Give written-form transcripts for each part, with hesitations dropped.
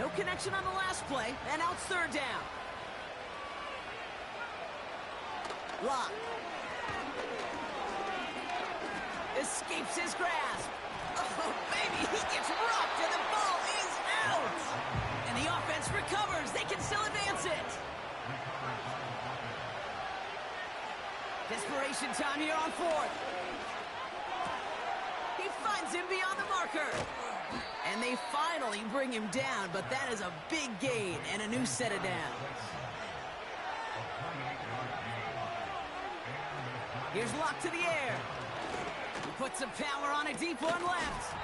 No connection on the last play, and now it's third down. Locke. Escapes his grasp. Oh, baby, he gets rocked, and the ball is out. And the offense recovers. They can still advance it. Desperation time here on fourth. He finds him beyond the marker. And they finally bring him down, but that is a big gain and a new set of downs. Here's Locke to the air. He puts some power on a deep one left.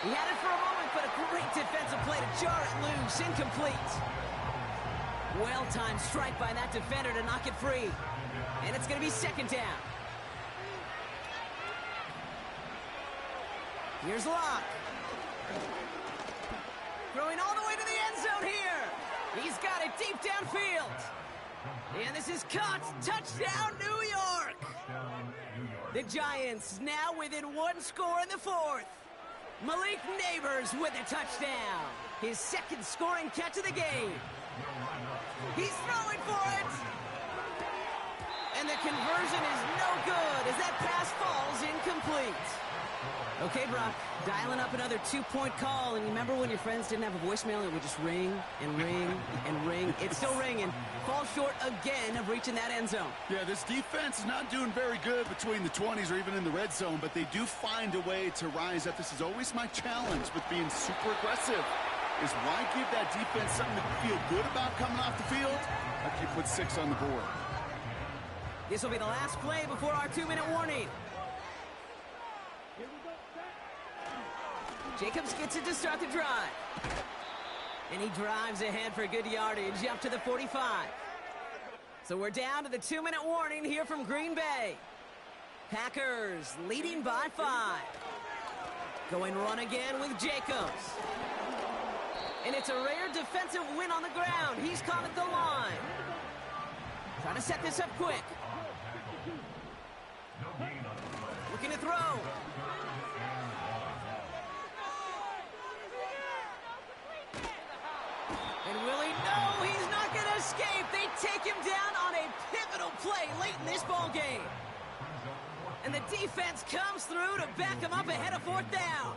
He had it for a moment, but a great defensive play to jar it loose. Incomplete. Well-timed strike by that defender to knock it free. And it's going to be second down. Here's Locke. Throwing all the way to the end zone here. He's got it deep downfield. And this is caught. Touchdown, New York. The Giants now within one score in the fourth. Malik Neighbors with a touchdown. His second scoring catch of the game. He's throwing for it. And the conversion is no good as that pass falls incomplete. Okay, Brock, dialing up another two-point call. And you remember when your friends didn't have a voicemail? It would just ring and ring and ring. It's still ringing. Falls short again of reaching that end zone. Yeah, this defense is not doing very good between the 20s or even in the red zone, but they do find a way to rise up. This is always my challenge with being super aggressive, is why give that defense something to feel good about coming off the field after you put 6 on the board. This will be the last play before our 2-minute warning. Jacobs gets it to start the drive. And he drives ahead for good yardage up to the 45. So we're down to the 2-minute warning here from Green Bay. Packers leading by 5. Going run again with Jacobs. And it's a rare defensive win on the ground. He's caught at the line. Trying to set this up quick. Looking to throw. And will he? No, he's not going to escape. They take him down on a pivotal play late in this ball game. And the defense comes through to back him up ahead of fourth down.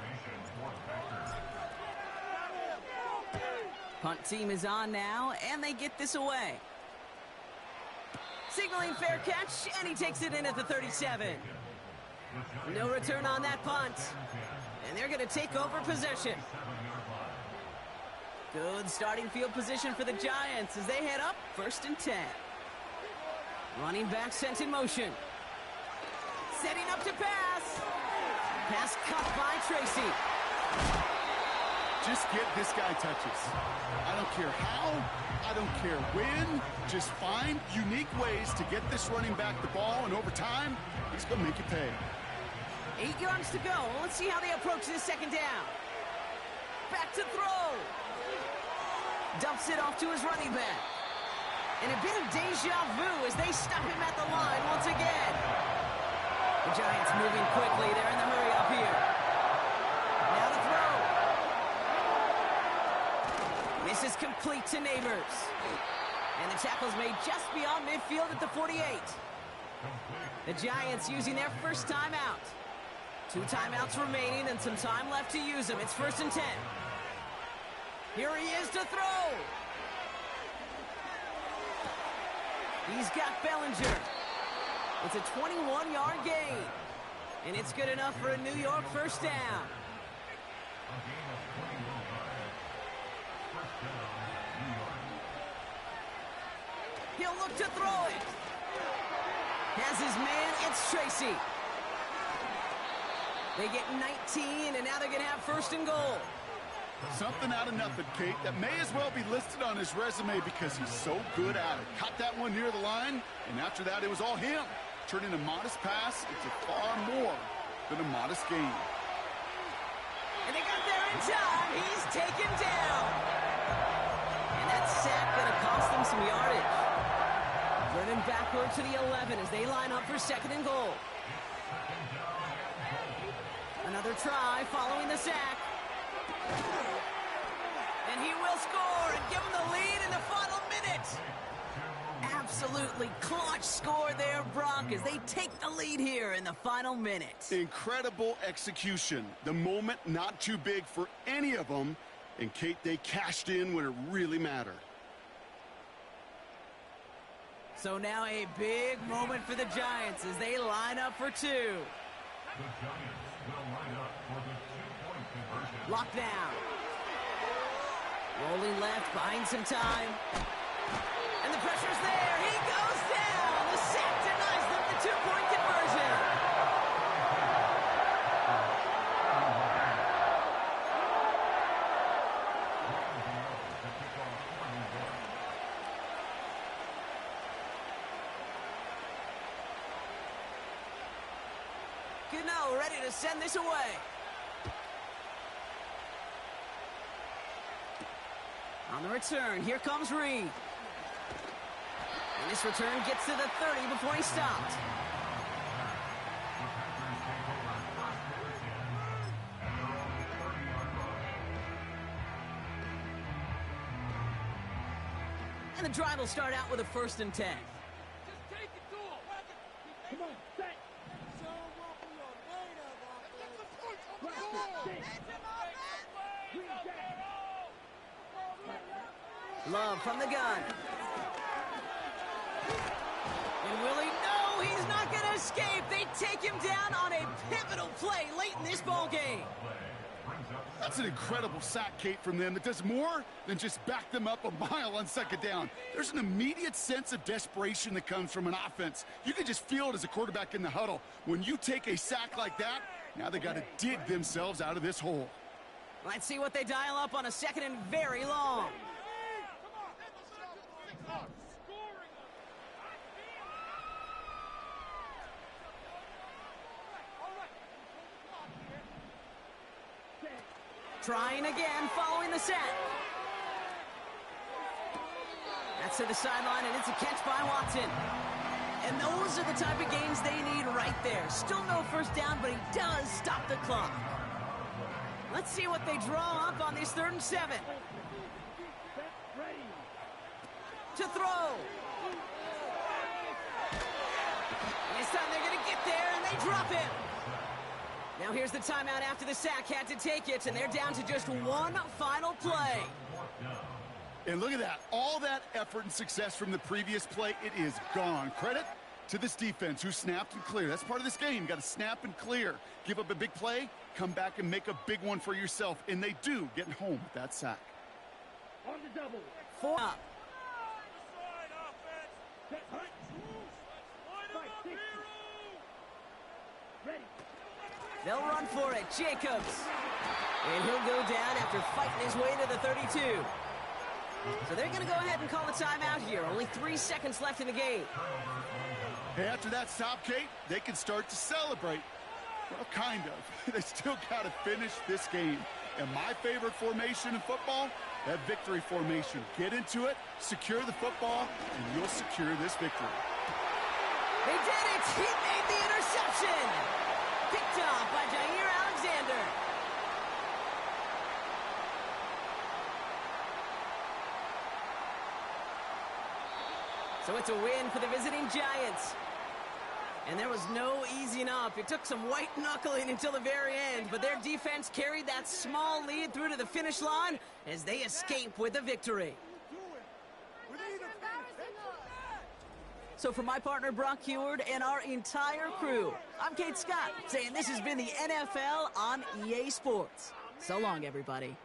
Punt team is on now, and they get this away. Signaling fair catch, and he takes it in at the 37. No return on that punt. And they're going to take over possession. Good starting field position for the Giants as they head up 1st and 10. Running back sent in motion. Setting up to pass. Pass caught by Tracy. Just get this guy touches. I don't care how, I don't care when. Just find unique ways to get this running back the ball, and over time, he's going to make you pay. 8 yards to go. Let's see how they approach this second down. Back to throw. Dumps it off to his running back. And a bit of deja vu as they stop him at the line once again. The Giants moving quickly. They're in the hurry up here. Now the throw. This is complete to Neighbors. And the tackle's made just beyond midfield at the 48. The Giants using their first timeout. 2 timeouts remaining and some time left to use them. It's 1st and 10. Here he is to throw. He's got Bellinger. It's a 21-yard gain. And it's good enough for a New York first down. He'll look to throw it. Has his man, it's Tracy. They get 19, and now they're going to have 1st and goal. Something out of nothing, Kate, that may as well be listed on his resume because he's so good at it. Caught that one near the line, and after that, it was all him. Turning a modest pass into far more than a modest gain. And they got there in time. He's taken down. And that sack going to cost them some yardage. Running backward to the 11 as they line up for 2nd and goal. Another try following the sack. And he will score and give them the lead in the final minute. Absolutely clutch score there, Brock, as they take the lead here in the final minute. Incredible execution. The moment not too big for any of them. And, Kate, they cashed in when it really mattered. So now a big moment for the Giants as they line up for two. The Giants will line up for the two-point conversion. Locked down. Rolling left, buying some time. And the pressure's there. He goes down. The sack denies them the two-point conversion. Gano ready to send this away. On the return, here comes Reed. And this return gets to the 30 before he stopped. And the drive will start out with a 1st and 10. Come on, set. Love from the gun. And will he? No, he's not going to escape. They take him down on a pivotal play late in this ball game. That's an incredible sack, Kate, from them. That does more than just back them up a mile on 2nd down. There's an immediate sense of desperation that comes from an offense. You can just feel it as a quarterback in the huddle. When you take a sack like that, now they got to dig themselves out of this hole. Let's see what they dial up on a 2nd and very long. Trying again, following the set. That's to the sideline, and it's a catch by Watson. And those are the type of gains they need right there. Still no 1st down, but he does stop the clock. Let's see what they draw up on this 3rd and 7. To throw. And this time they're going to get there, and they drop him. Now here's the timeout after the sack. Had to take it, and they're down to just one final play. And look at that. All that effort and success from the previous play, it is gone. Credit to this defense who snapped and cleared. That's part of this game. You got to snap and clear. Give up a big play, come back and make a big one for yourself. And they do, getting home with that sack. On the double. 4 up. Ready. They'll run for it. Jacobs. And he'll go down after fighting his way to the 32. So they're going to go ahead and call a timeout here. Only 3 seconds left in the game. Hey, after that stop, Kate, they can start to celebrate. Well, kind of. They still got to finish this game. And my favorite formation in football, that victory formation. Get into it, secure the football, and you'll secure this victory. They did it! He made the interception! Picked off by Jair Alexander. So it's a win for the visiting Giants. And there was no easing up. It took some white knuckling until the very end, but their defense carried that small lead through to the finish line as they escape with the victory. So for my partner Brock Huard and our entire crew, I'm Kate Scott saying this has been the NFL on EA Sports. So long, everybody.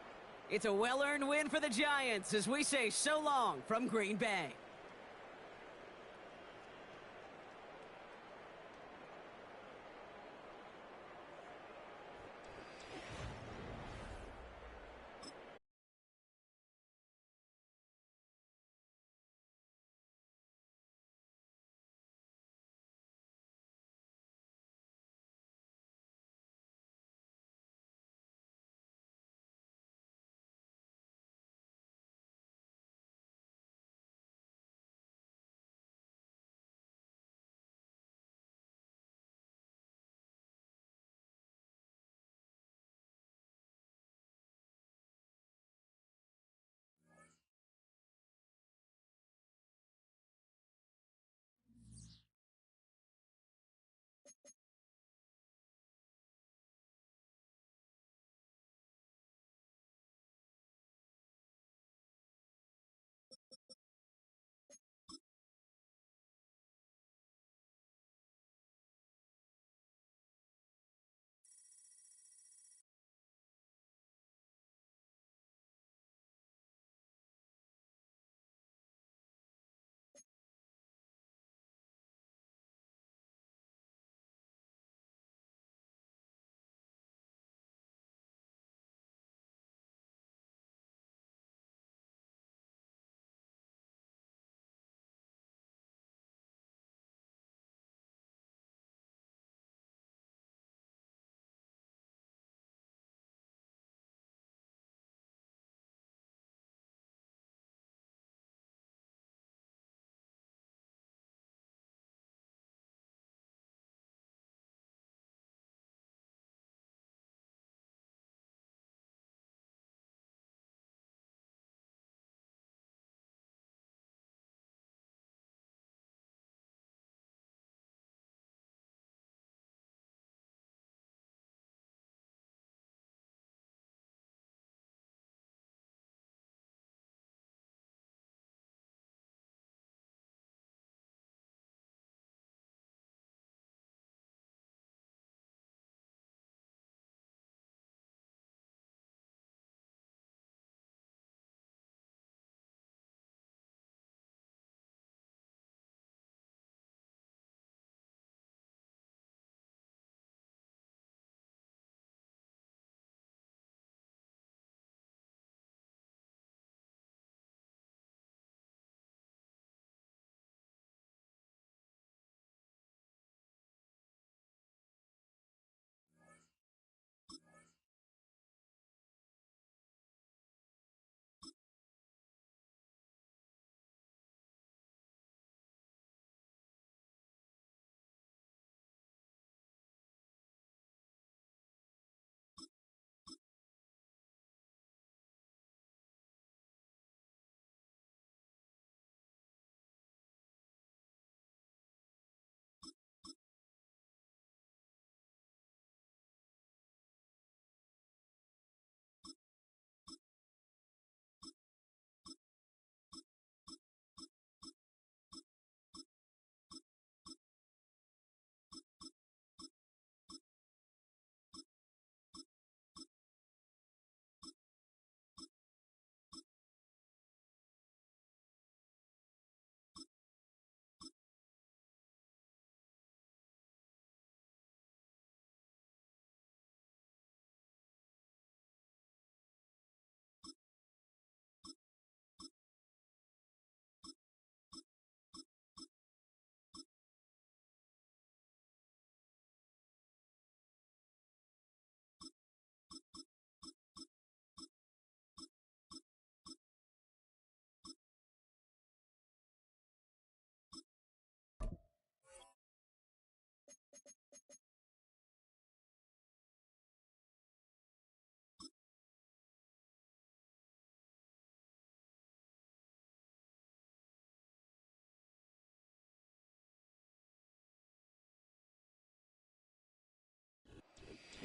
It's a well-earned win for the Giants as we say so long from Green Bay.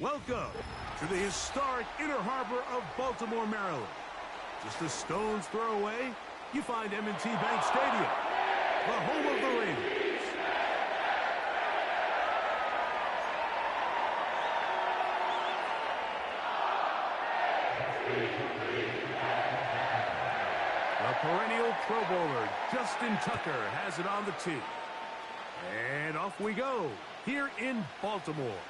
Welcome to the historic Inner Harbor of Baltimore, Maryland. Just a stone's throw away, you find M&T Bank Stadium, the home of the Raiders. The perennial Pro Bowler, Justin Tucker, has it on the tee. And off we go, here in Baltimore.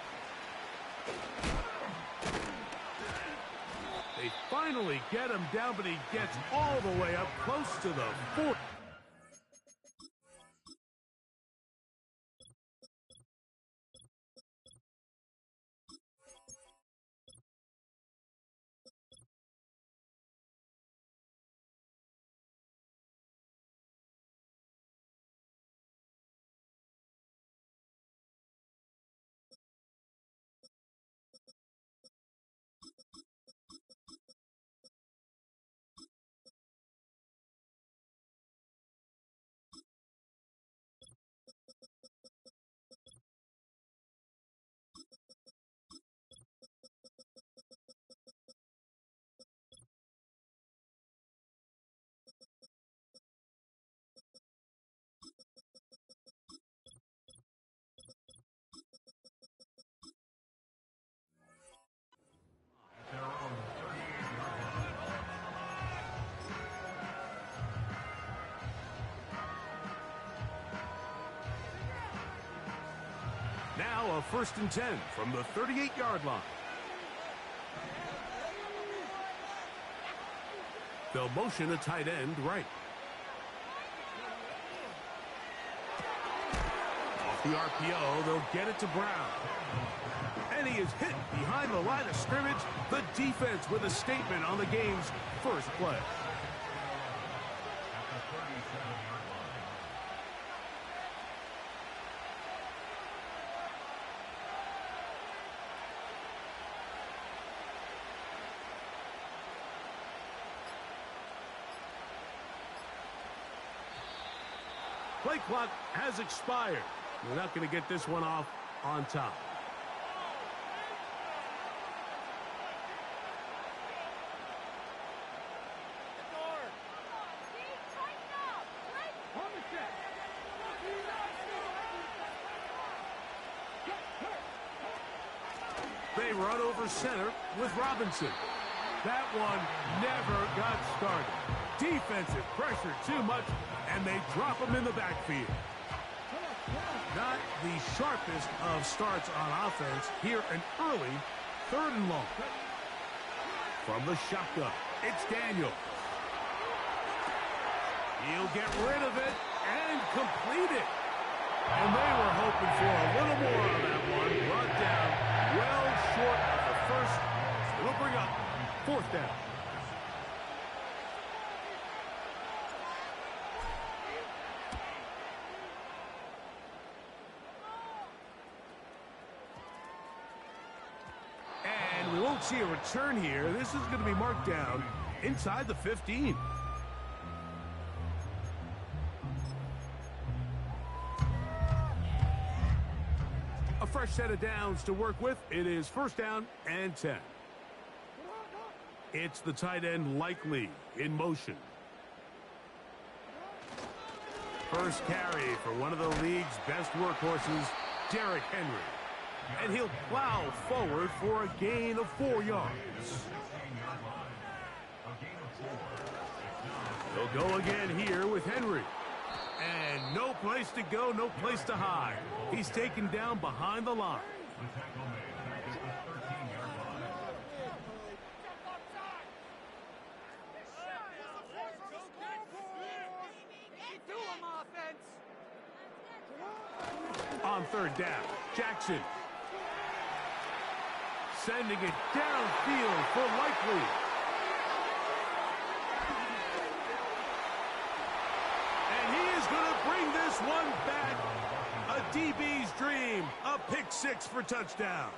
They finally get him down, but he gets all the way up close to the 40. Now a 1st and 10 from the 38-yard line. They'll motion a tight end right. Off the RPO, they'll get it to Brown. And he is hit behind the line of scrimmage. The defense with a statement on the game's first play. Play clock has expired. We're not going to get this one off on top. They run over center with Robinson. That one never got started. Defensive pressure too much, and they drop him in the backfield. Not the sharpest of starts on offense. Here an early 3rd and long. From the shotgun, it's Daniel. He'll get rid of it and complete it. And they were hoping for a little more on that one. Brought down well short of the first. It'll bring up 4th down. And we won't see a return here. This is going to be marked down inside the 15. A fresh set of downs to work with. It is 1st down and 10. It's the tight end Likely in motion. First carry for one of the league's best workhorses, Derrick Henry. And he'll plow forward for a gain of 4 yards. They'll go again here with Henry. And no place to go, no place to hide. He's taken down behind the line. On 3rd down, Jackson. Sending it downfield for Likely. And he is going to bring this one back. A DB's dream. A pick 6 for touchdown.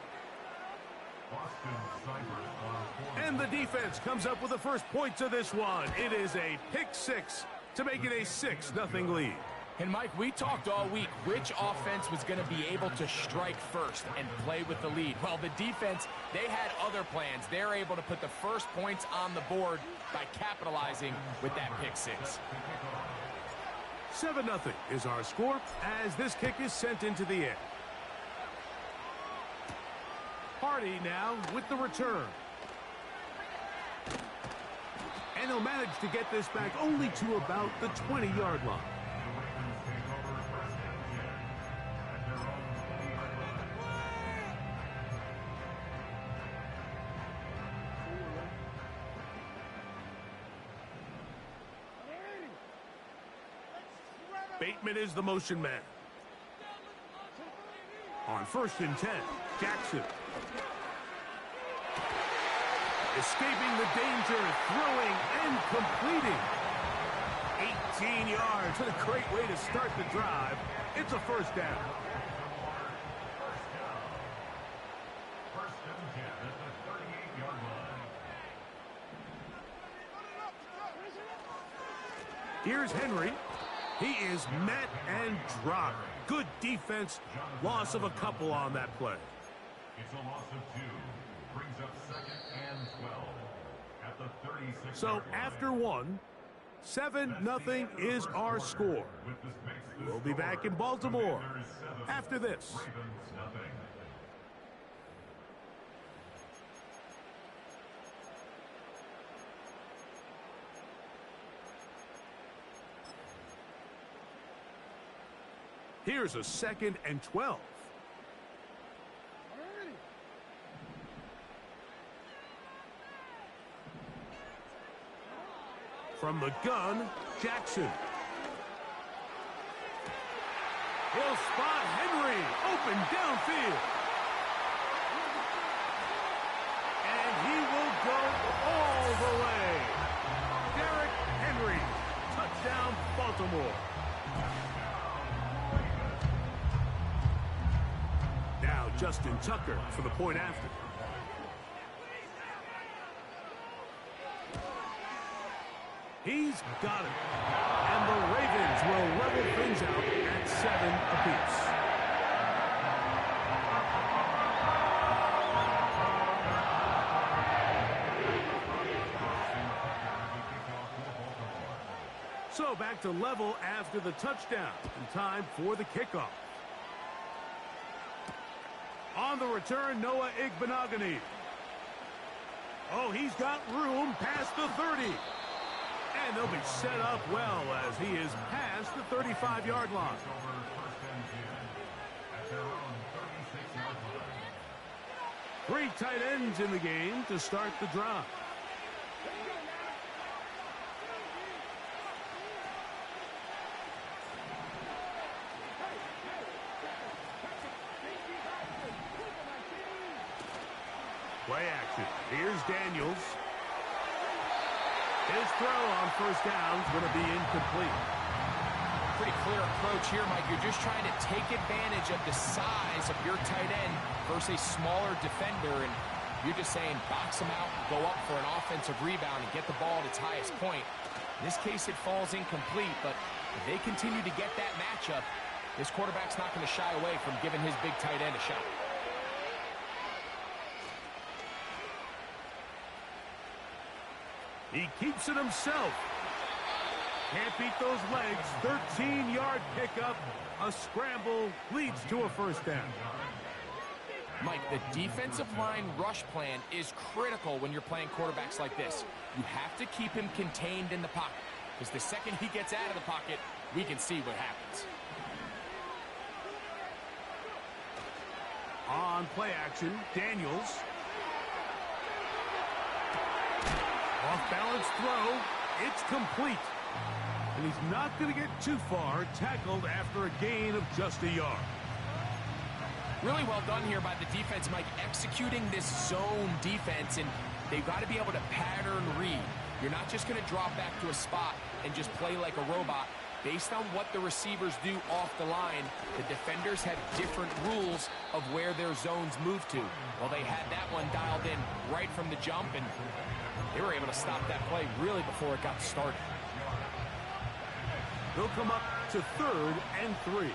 And the defense comes up with the first points of this one. It is a pick 6 to make it a 6-0 lead. And Mike, we talked all week which offense was going to be able to strike first and play with the lead. Well, the defense, they had other plans. They're able to put the first points on the board by capitalizing with that pick six. 7-0 is our score as this kick is sent into the air. Hardy now with the return. And he'll manage to get this back only to about the 20-yard line. Bateman is the motion man. On 1st and 10, Jackson. Escaping the danger, throwing and completing. 18 yards, what a great way to start the drive. It's a first down. First and 10 at the 38-yard line. Here's Henry. He is met and dropped. Good defense. Loss of a couple on that play. It's a loss of 2. Brings up 2nd and 12 at the 36. So after one, 7-0 is our score. We'll be back in Baltimore after this. Ravens nothing. Here's a 2nd and 12. From the gun, Jackson. He'll spot Henry, open downfield. And he will go all the way. Derrick Henry, touchdown Baltimore. Now Justin Tucker for the point after. He's got it. And the Ravens will level things out at 7 apiece. So back to level after the touchdown. And time for the kickoff. On the return, Noah Igbenogany. Oh, he's got room past the 30. And they'll be set up well as he is past the 35-yard line. Over 1st and 10 at their own 36-yard line. 3 tight ends in the game to start the drive. Play action. Here's Daniels. His throw on 1st down is going to be incomplete. Pretty clear approach here, Mike. You're just trying to take advantage of the size of your tight end versus a smaller defender, and you're just saying box him out, go up for an offensive rebound, and get the ball at its highest point. In this case, it falls incomplete, but if they continue to get that matchup, this quarterback's not going to shy away from giving his big tight end a shot. He keeps it himself. Can't beat those legs. 13-yard pickup. A scramble leads to a 1st down. Mike, the defensive line rush plan is critical when you're playing quarterbacks like this. You have to keep him contained in the pocket, because the second he gets out of the pocket, we can see what happens. On play action, Daniels. Off-balance throw. It's complete. And he's not going to get too far, tackled after a gain of just a yard. Really well done here by the defense, Mike, executing this zone defense, and they've got to be able to pattern read. You're not just going to drop back to a spot and just play like a robot. Based on what the receivers do off the line, the defenders have different rules of where their zones move to. Well, they had that one dialed in right from the jump, and they were able to stop that play really before it got started. He'll come up to 3rd and 3.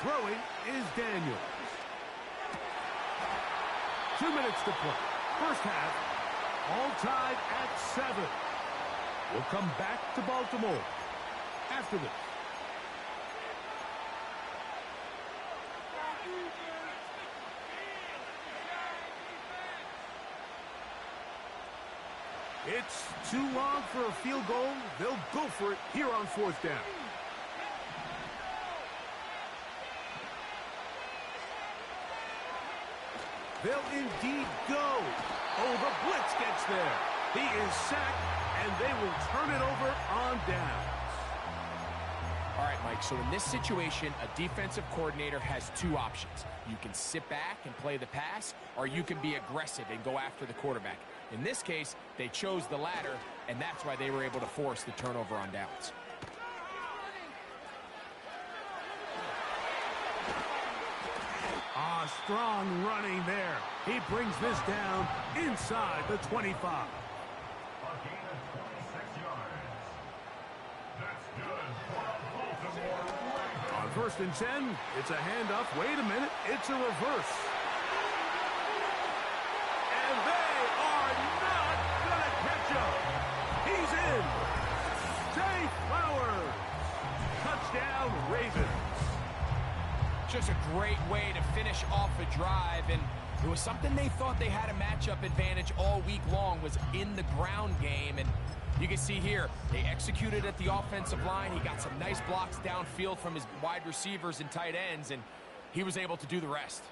Throwing is Daniels. 2 minutes to play. First half, all tied at 7. We'll come back to Baltimore after this. It's too long for a field goal. They'll go for it here on 4th down. They'll indeed go. Oh, the blitz gets there. He is sacked, and they will turn it over on downs. All right, Mike, so in this situation, a defensive coordinator has 2 options. You can sit back and play the pass, or you can be aggressive and go after the quarterback. In this case, they chose the latter, and that's why they were able to force the turnover on downs. Strong running there. He brings this down inside the 25. A gain of 26 yards. That's good for a Baltimore Ravens. On 1st and 10, it's a handoff. Wait a minute, it's a reverse. And they are not going to catch up. He's in. Zay Flowers. Touchdown, Ravens. Just a great way to finish off a drive, and it was something they thought they had a matchup advantage all week long, was in the ground game. And you can see here, they executed at the offensive line. He got some nice blocks downfield from his wide receivers and tight ends, and he was able to do the rest.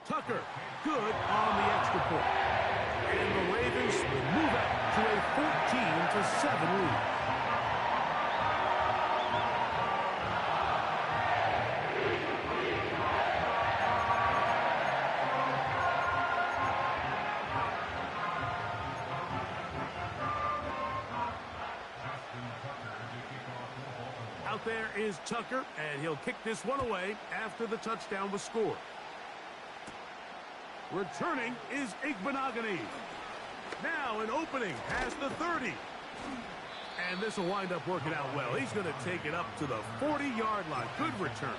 Tucker, good on the extra point. And the Ravens will move out to a 14-7 lead. Out there is Tucker, and he'll kick this one away after the touchdown was scored. Returning is Igbenogany. Now an opening past the 30. And this will wind up working out well. He's going to take it up to the 40-yard line. Good return.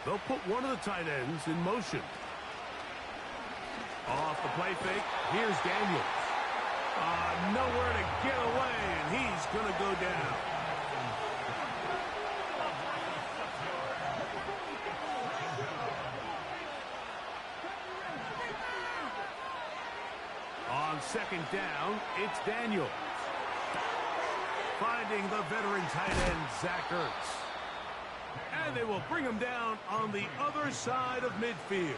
They'll put one of the tight ends in motion. Off the play fake, here's Daniels. Nowhere to get away, and he's going to go down. On 2nd down, it's Daniels. Finding the veteran tight end, Zach Ertz. And they will bring him down on the other side of midfield.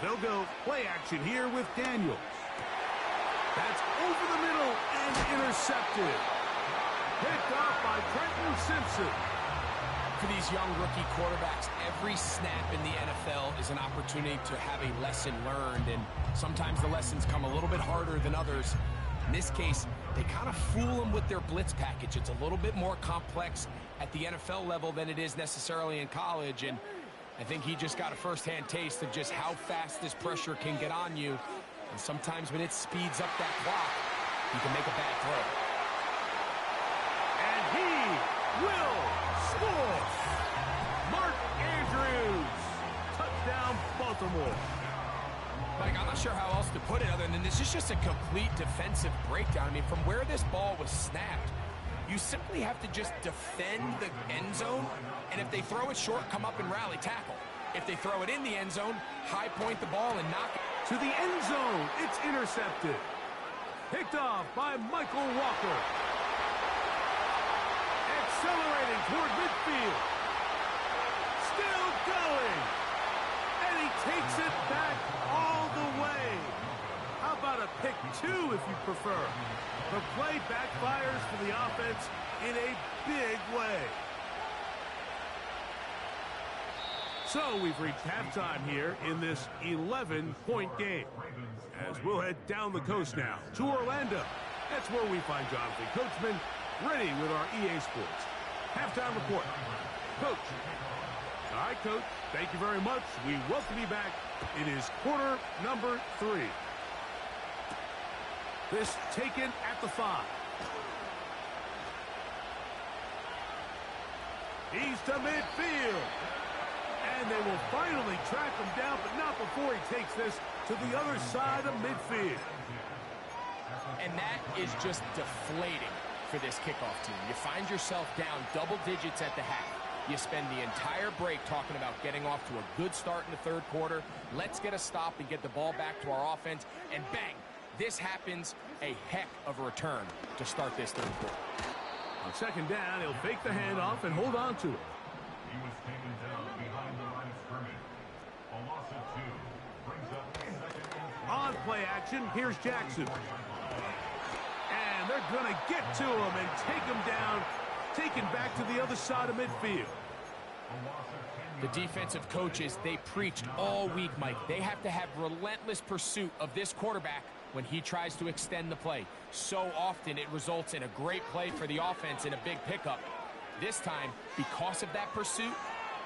They'll go play action here with Daniels. That's over the middle and intercepted. Picked off by Trenton Simpson. For these young rookie quarterbacks, every snap in the NFL is an opportunity to have a lesson learned, and sometimes the lessons come a little bit harder than others. In this case, they kind of fool them with their blitz package. It's a little bit more complex at the NFL level than it is necessarily in college, and I think he just got a first-hand taste of just how fast this pressure can get on you, and sometimes when it speeds up that clock, you can make a bad throw. And he will score. Mark Andrews. Touchdown, Baltimore. Mike, I'm not sure how else to put it other than this is just a complete defensive breakdown. I mean, from where this ball was snapped, you simply have to just defend the end zone, and if they throw it short, come up and rally tackle. If they throw it in the end zone, high point the ball and knock it to the end zone. It's intercepted. Picked off by Michael Walker. Accelerating toward midfield. Still going. And he takes it back 2 if you prefer. The play backfires for the offense in a big way. So we've reached halftime here in this 11-point game. As we'll head down the coast now to Orlando. That's where we find Jonathan Coachman ready with our EA Sports halftime report. Coach. All right, Coach. Thank you very much. We welcome you back. It is quarter number 3. This taken at the 5. He's to midfield. And they will finally track him down, but not before he takes this to the other side of midfield. And that is just deflating for this kickoff team. You find yourself down double digits at the half. You spend the entire break talking about getting off to a good start in the third quarter. Let's get a stop and get the ball back to our offense. And bang, this happens. A heck of a return to start this third quarter. On second down, he'll fake the handoff and hold on to it. He was taken down behind the line of scrimmage. A loss of 2 brings up second and 10. On play action, here's Jackson. And they're going to get to him and take him down, taken back to the other side of midfield. The defensive coaches, they preached all week, Mike. They have to have relentless pursuit of this quarterback when he tries to extend the play. So often it results in a great play for the offense and a big pickup. This time, because of that pursuit,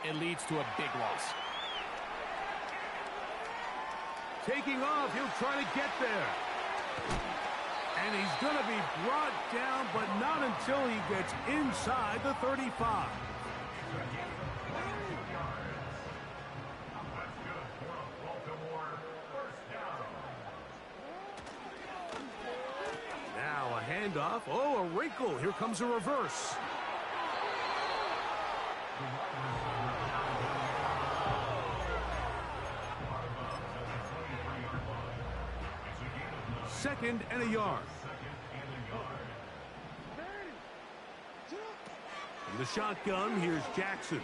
it leads to a big loss. Taking off, he'll try to get there. And he's going to be brought down, but not until he gets inside the 35. Now a handoff. Oh, a wrinkle. Here comes a reverse. Second and a yard. In the shotgun, here's Jackson.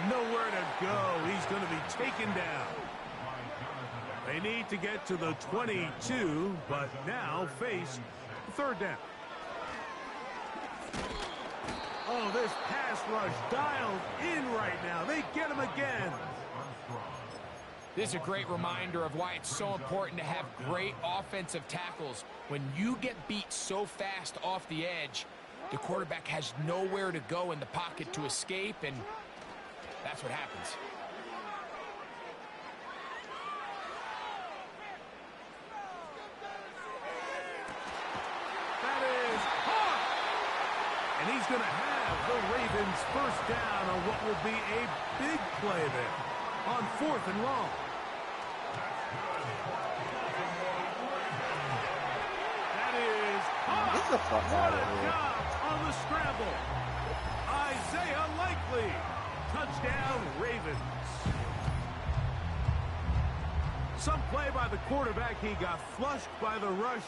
Nowhere to go. He's going to be taken down. They need to get to the 22, but now face third down. Oh, this pass rush dialed in right now. They get him again. This is a great reminder of why it's so important to have great offensive tackles. When you get beat so fast off the edge, the quarterback has nowhere to go in the pocket to escape, and that's what happens. That is caught! And he's going to have the Ravens first down on what will be a big play there on 4th and long. That is caught! Get the fuck What out of a here. job on the scramble. Isaiah Likely. Touchdown, Ravens. Some play by the quarterback. He got flushed by the rush,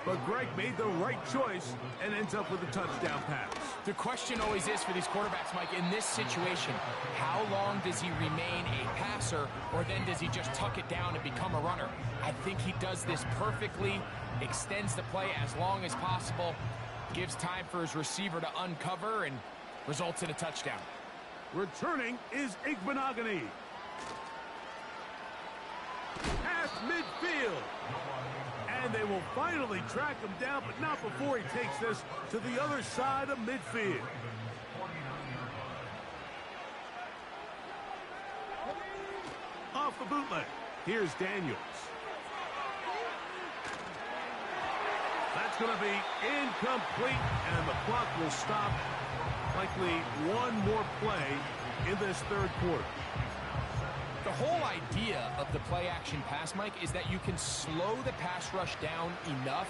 but Greg made the right choice and ends up with a touchdown pass. The question always is for these quarterbacks, Mike, in this situation, how long does he remain a passer, or then does he just tuck it down and become a runner? I think he does this perfectly, extends the play as long as possible, gives time for his receiver to uncover, and results in a touchdown. Returning is Igbenogany. Past midfield. And they will finally track him down, but not before he takes this to the other side of midfield. Off the bootleg. Here's Daniels. That's going to be incomplete, and the clock will stop. Likely one more play in this third quarter. The whole idea of the play-action pass, Mike, is that you can slow the pass rush down enough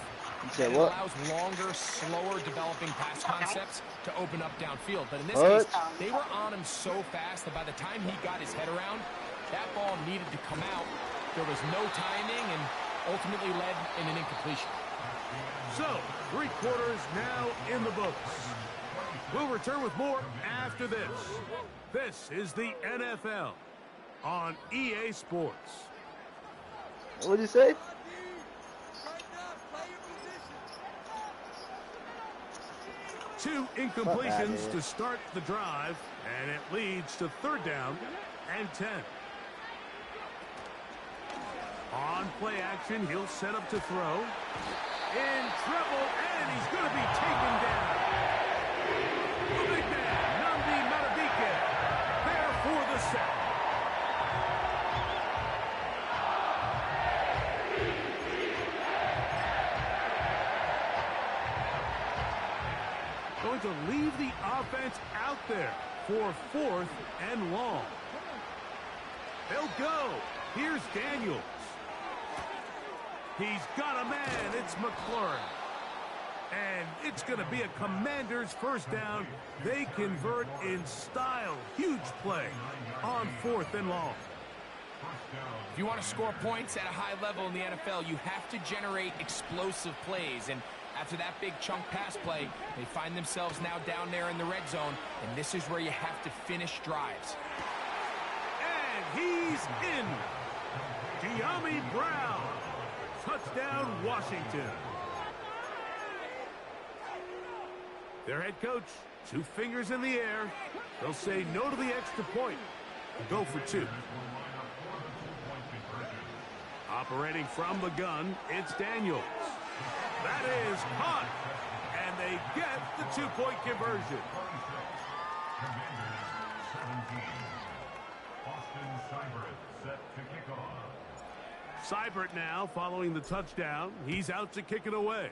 that it allows longer, slower developing pass concepts to open up downfield. But in this case, they were on him so fast that by the time he got his head around, that ball needed to come out. There was no timing and ultimately led in an incompletion. So, 3 quarters now in the books. We'll return with more after this. This is the NFL on EA Sports. What'd you say? Two incompletions to start the drive, and it leads to 3rd down and 10. On play action, he'll set up to throw. In trouble, and he's going to be taken down. The big man, Nnamdi Madubuike, there for the sack. Going to leave the offense out there for 4th and long. They'll go. Here's Daniels. He's got a man. It's McLaurin. And it's going to be a Commanders 1st down. They convert in style. Huge play on 4th and long. If you want to score points at a high level in the NFL, you have to generate explosive plays. And after that big chunk pass play, they find themselves now down there in the red zone. And this is where you have to finish drives. And he's in. Dyami Brown. Touchdown, Washington. Their head coach, 2 fingers in the air. They'll say no to the extra point and go for 2. Operating from the gun, it's Daniels. That is caught, and they get the 2-point conversion. Austin Seibert set to kick off. Seibert now following the touchdown. He's out to kick it away.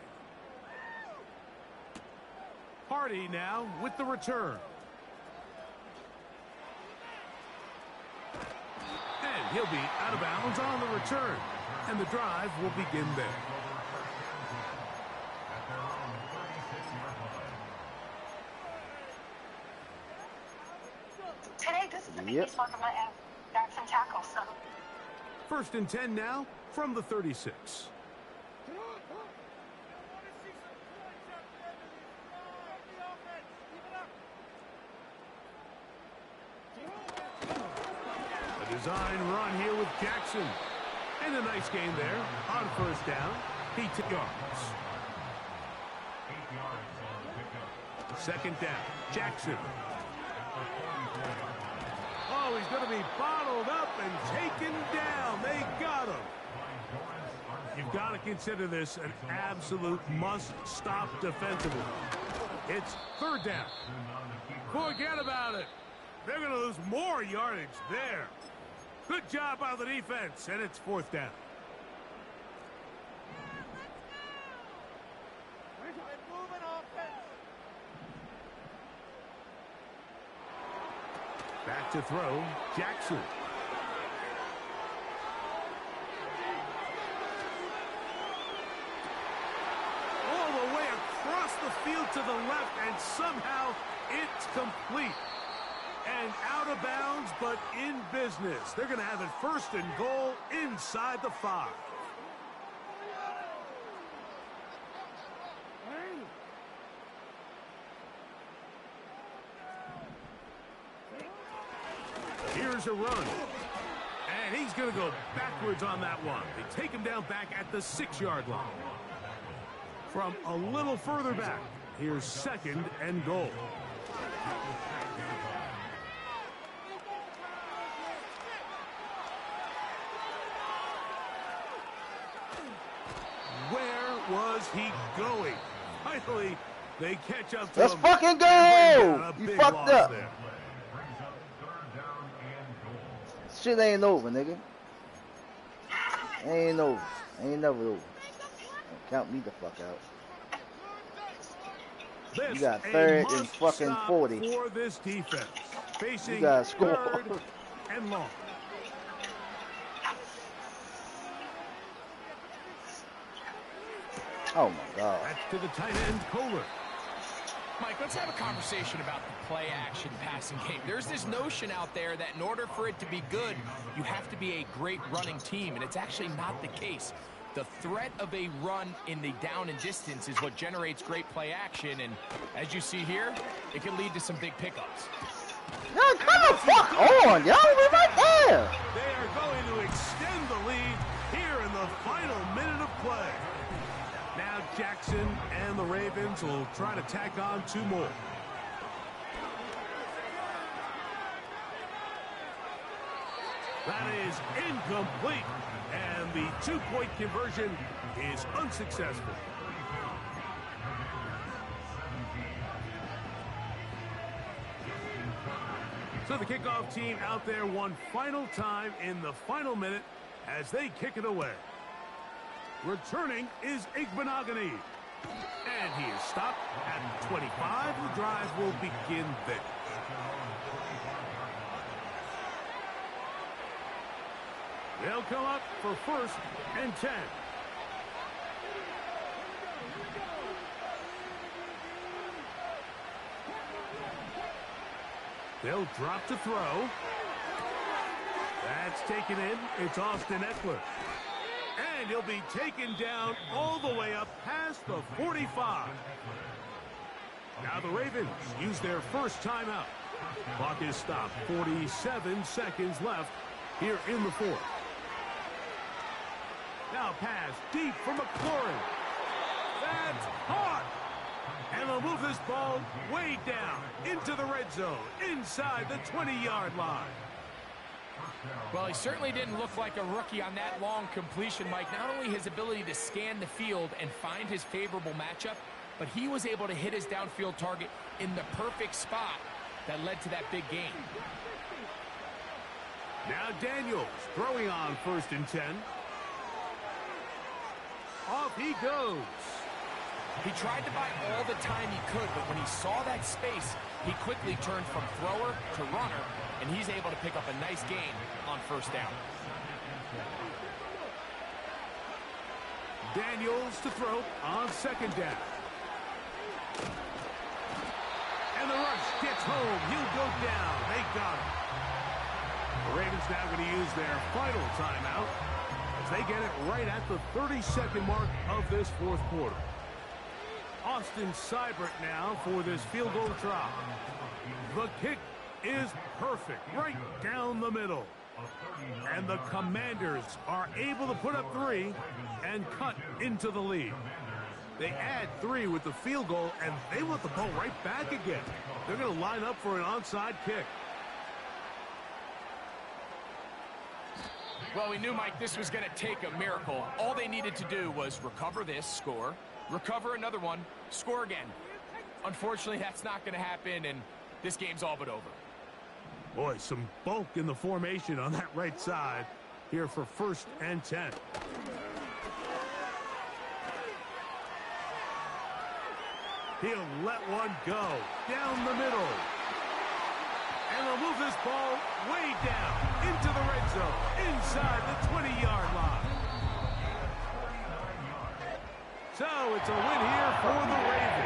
Hardy now with the return. And he'll be out of bounds on the return. And the drive will begin there. At their own 36-yard line. Today, this is the biggest one of my backs and tackles, so. 1st and 10 now from the 36. A design run here with Jackson. And a nice game there on 1st down. He took yards. 8 yards on the pickup. 2nd down. Jackson. Oh, he's going to be bottled up and taken down. They got him. You've got to consider this an absolute must-stop defensively. It's 3rd down. Forget about it. They're going to lose more yardage there. Good job by the defense, and it's 4th down. Back to throw, Jackson. All the way across the field to the left, and somehow it's complete. And out of bounds, but in business. They're going to have it 1st and goal inside the 5. Here's a run. And he's going to go backwards on that one. They take him down back at the 6-yard line. From a little further back, here's 2nd and goal. Where was he going? Finally, they catch up to him. Let's fucking go! You fucked up. There. Brings up 3rd down and goal. Shit ain't over, nigga. Ain't over. Ain't never over. Don't count me the fuck out. This You got a 3rd and must fucking stop 40. for this defense. Facing You gotta score. 3rd and long. Oh my God. That's to the tight end, Kohler. Mike, let's have a conversation about the play-action passing game. There's this notion out there that in order for it to be good, you have to be a great running team, and it's actually not the case. The threat of a run in the down and distance is what generates great play action, and as you see here, it can lead to some big pickups. Yo, come the fuck on, yo. We're right there. They are going to extend the lead here in the Jackson, and the Ravens will try to tack on 2 more. That is incomplete, and the 2-point conversion is unsuccessful. So the kickoff team out there one final time in the final minute as they kick it away. Returning is Igbenogany. And he is stopped at 25. The drive will begin there. They'll come up for 1st and 10. They'll drop to throw. That's taken in. It's Austin Eckler. And he'll be taken down all the way up past the 45. Now the Ravens use their first timeout. Clock is stopped. 47 seconds left here in the 4th. Now pass deep for McLaurin. That's hot. And they'll move this ball way down into the red zone, inside the 20-yard line. Well, he certainly didn't look like a rookie on that long completion, Mike. Not only his ability to scan the field and find his favorable matchup, but he was able to hit his downfield target in the perfect spot that led to that big gain. Now Daniels throwing on 1st and 10. Off he goes. He tried to buy all the time he could, but when he saw that space, he quickly turned from thrower to runner, and he's able to pick up a nice gain on 1st down. Daniels to throw on 2nd down. And the rush gets home. He'll go down. They got him. The Ravens now going to use their final timeout as they get it right at the 32nd mark of this 4th quarter. Austin Seibert now for this field goal try. The kick is perfect, right down the middle. And the Commanders are able to put up 3 and cut into the lead. They add 3 with the field goal, and they want the ball right back again. They're going to line up for an onside kick. Well, we knew, Mike, this was going to take a miracle. All they needed to do was recover this, score, recover another one, score again. Unfortunately, that's not going to happen, and this game's all but over. Boy, some bulk in the formation on that right side here for 1st and 10. He'll let one go down the middle. And they'll move this ball way down into the red zone, inside the 20-yard line. So it's a win here for the Ravens.